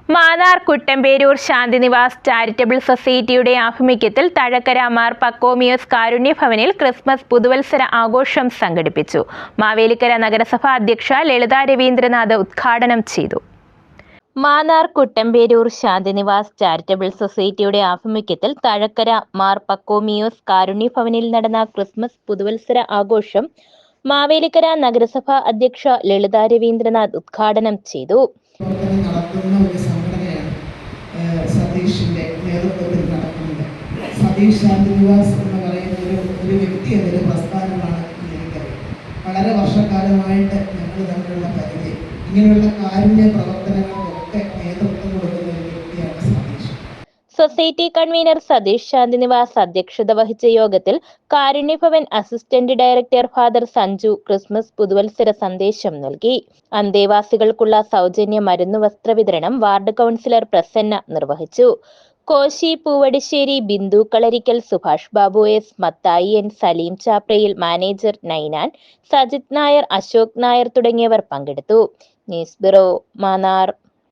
Mannar Kuttamperoor Shanthinivas charitable സൊസൈറ്റിയുടെ ആഭിമുഖ്യത്തിൽ Thazhakkara Mar Pachomios കാരുണ്യഭവനിൽ Christmas പുതുവത്സര ആഘോഷം സംഘടിപ്പിച്ചു. മാവേലിക്കര നഗരസഭ അധ്യക്ഷ ലളിത രവീന്ദ്രനാഥ് ഉദ്ഘാടനം ചെയ്തു. മാന്നാർ കുട്ടമ്പേരൂർ ശാന്തിനിവാസ് ചാരിറ്റബിൾ സൊസൈറ്റിയുടെ ആഭിമുഖ്യത്തിൽ തഴക്കര മാർ പക്കോമിയോസ് കാരുണ്യഭവനിൽ നടന്ന ക്രിസ്മസ് പുതുവത്സര ആഘോഷം മാവേലിക്കര നഗരസഭ അധ്യക്ഷ ലളിത രവീന്ദ്രനാഥ് ഉദ്ഘാടനം ചെയ്തു. സതീഷിന്റെ നേതൃത്വത്തിൽ നടക്കുന്നത്. സതീഷ് ശാന്തിനിവാസ് എന്ന് പറയുന്ന ഒരു വ്യക്തി അതൊരു പ്രസ്ഥാനമാണ് എനിക്കറിയാം. വളരെ വർഷക്കാലമായിട്ട് ഞങ്ങൾ തമ്മിലുള്ള പരിചയം, ഇങ്ങനെയുള്ള കാരുണ്യ പ്രവർത്തനങ്ങൾക്കൊക്കെ നേതൃത്വം കൊടുക്കുന്ന ഒരു വ്യക്തിയാണ് സതീഷ്. സൊസൈറ്റി കൺവീനർ സതീഷ് ശാന്തിനിവാസ് അധ്യക്ഷത വഹിച്ച യോഗത്തിൽ Karunyabhavan assistant director father Sanju Christmas പുതുവത്സര സന്ദേശം നൽകി. അന്തേവാസികൾക്കുള്ള സൗജന്യ മരുന്ന് വസ്ത്ര വിതരണം വാർഡ് കൗൺസിലർ പ്രസന്ന നിർവഹിച്ചു. കോശി പൂവടിശ്ശേരി, ബിന്ദു കളരിക്കൽ, Subhash Babu S, Mathai N, Saleem ചാപ്രയിൽ, manager Ninan, Sajith Nair, Ashok Nair തുടങ്ങിയവർ പങ്കെടുത്തു. News bureau, Mannar.